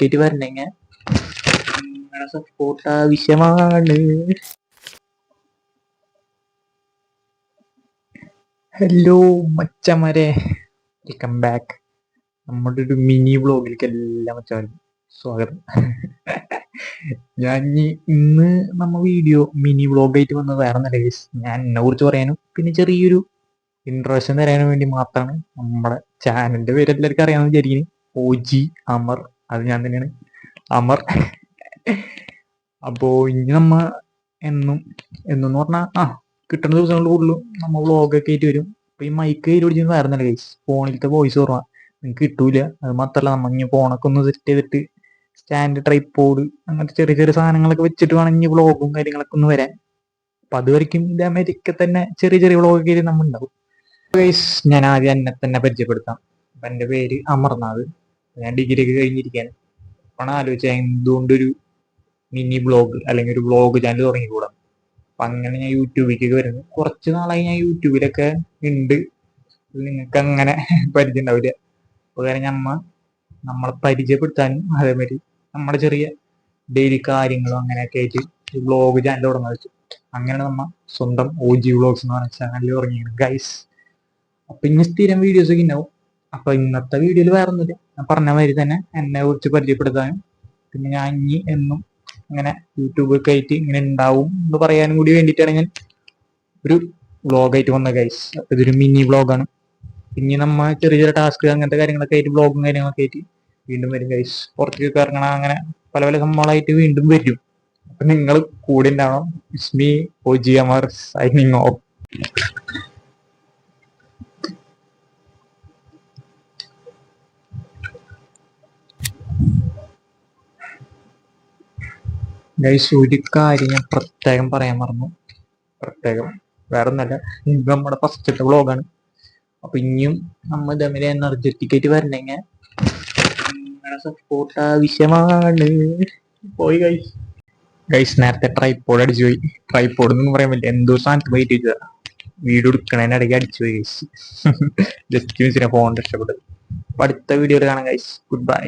Energetic ആയിട്ട് വരണെങ്കിൽ നിങ്ങളുടെ support ആവശ്യമാണ്. ഹലോ മച്ചന്മാരെ, വെൽക്കം ബാക്ക്. നമ്മുടെ ഒരു മിനി വ്ളോഗിലേക്ക് എല്ലാ മച്ചന്മാരും സ്വാഗതം. ഞാൻ ഇന്ന് വീഡിയോ മിനി വ്ളോഗായിട്ട് വന്നത് വേറെ ഒന്നല്ല ഗൈസ്, ഞാൻ എന്നെ കുറിച്ച് പറയാനും പിന്നെ ചെറിയൊരു ഇൻട്രൊഡക്ഷൻ തരാനും വേണ്ടി മാത്രമാണ്. നമ്മുടെ ചാനലിന്റെ പേര് എല്ലാവർക്കും അറിയാമെന്ന് വിചാരിക്കുന്നു, OG അമർ. അത് ഞാൻ തന്നെയാണ്, അമർ. അപ്പോ ഇനി എന്നും എന്നും പറഞ്ഞാൽ കിട്ടുന്ന ദിവസങ്ങളിൽ കൂടുതലും വ്ളോഗൊക്കെ ആയിട്ട് വരും. അപ്പൊ ഈ മൈക്ക് കയ്യിൽ പിടിച്ചത് വേറെ ഒന്നല്ല ഗൈസ്, ഫോണിലത്തെ വോയിസ് ഓർമ്മ നിങ്ങൾക്ക് കിട്ടൂല. അത് മാത്രല്ല, ഇനി ഫോണൊക്കെ ഒന്ന് സെറ്റ് ചെയ്തിട്ട് സ്റ്റാൻഡ്, ട്രൈപോഡ് അങ്ങനത്തെ ചെറിയ ചെറിയ സാധനങ്ങളൊക്കെ വെച്ചിട്ട് വേണം ഇനി വ്ളോഗും കാര്യങ്ങളൊക്കെ ഒന്ന് വരാൻ. അപ്പൊ അതുവരെയ്ക്കും ഇത് അമേരിക്ക തന്നെ ചെറിയ ചെറിയ വ്ളോഗൊക്കെ ആയിട്ട് ഉണ്ടാവും ഗൈസ്. ഞാൻ ആദ്യം എന്നെ തന്നെ പരിചയപ്പെടുത്താം. അപ്പൊ എന്റെ പേര് അമർനാഥ്. ഞാൻ ഡിഗ്രി ഒക്കെ കഴിഞ്ഞിരിക്കുകയാണ്. അപ്പോഴാണ് ആലോചിച്ചത് എന്തുകൊണ്ടൊരു മിനി വ്ളോഗ് അല്ലെങ്കിൽ ഒരു വ്ളോഗ് ചാനൽ തുടങ്ങിക്കൂടാ. അപ്പൊ അങ്ങനെ ഞാൻ യൂട്യൂബിലേക്ക് വരുന്നത്. കുറച്ച് നാളായി ഞാൻ യൂട്യൂബിലൊക്കെ ഉണ്ട്, നിങ്ങൾക്ക് അങ്ങനെ പരിചയം ഉണ്ടാവില്ല. അപ്പൊ കാരണം നമ്മളെ പരിചയപ്പെടുത്താനും അതേമാതിരി നമ്മുടെ ചെറിയ ഡെയിലി കാര്യങ്ങളും അങ്ങനെയൊക്കെ ആയിട്ട് വ്ളോഗ് ചാനൽ തുടങ്ങാൻ വെച്ചു. അങ്ങനെയാണ് സ്വന്തം OG വ്ളോഗ്സ് എന്ന് പറഞ്ഞ ചാനൽ തുടങ്ങിയത് ഗൈസ്. അപ്പൊ ഇനി സ്ഥിരം വീഡിയോസ് ഒക്കെ ഉണ്ടാവും. അപ്പൊ ഇന്നത്തെ വീഡിയോയിൽ വേറെ ഒന്നുമില്ല, ഞാൻ പറഞ്ഞ മാതിരി തന്നെ എന്നെ കുറിച്ച് പരിചയപ്പെടുത്താനും പിന്നെ ഞാൻ ഇനി എന്നും ഇങ്ങനെ യൂട്യൂബ് ഒക്കെ ആയിട്ട് ഇങ്ങനെ ഉണ്ടാവും എന്ന് പറയാനും കൂടി വേണ്ടിയിട്ടാണ് ഞാൻ ഒരു വ്ളോഗായിട്ട് വന്നത് ഗൈസ്. ഇതൊരു മിനി വ്ളോഗാണ്. ഇനി ചെറിയ ചെറിയ ടാസ്ക് അങ്ങനത്തെ കാര്യങ്ങളൊക്കെ ആയിട്ട് വ്ളോഗും കാര്യങ്ങളൊക്കെ ആയിട്ട് വീണ്ടും വരും ഗൈസ്. പുറത്തേക്ക് ഇറങ്ങണം, അങ്ങനെ പല പല സംഭവങ്ങളായിട്ട് വീണ്ടും വരും. അപ്പൊ നിങ്ങൾ കൂടെ ഉണ്ടാവണം. It's me OG Amar signing off. Guys, ഒരു കാര്യം ഞാൻ പ്രത്യേകം പറയാൻ മറന്നു. വേറെ ഒന്നല്ല, ഇത് നമ്മുടെ ഫസ്റ്റത്തെ വ്ളോഗാണ്. അപ്പൊ ഇനിയും ഇതേമാതിരി എനർജറ്റിക് ആയിട്ട് വരണെങ്കിൽ നിങ്ങളുടെ സപ്പോർട്ട് ആവശ്യമാണ്. പോയി ഗൈസ് നേരത്തെ ട്രൈപോഡ് അടിച്ചു പോയി. ട്രൈപോഡ് എന്നൊന്നും പറയാൻ പറ്റില്ല, എന്തോ സാധനത്ത് പോയിട്ട് വീഡിയോ എടുക്കണതിനിടയ്ക്ക് അടിച്ചു പോയി ഗൈസ്. ജസ്റ്റ് മിസ്സിനെ ഫോൺ രക്ഷപ്പെട്ടത്. അപ്പൊ അടുത്ത വീഡിയോയിൽ കാണാം ഗൈസ്. Good bye.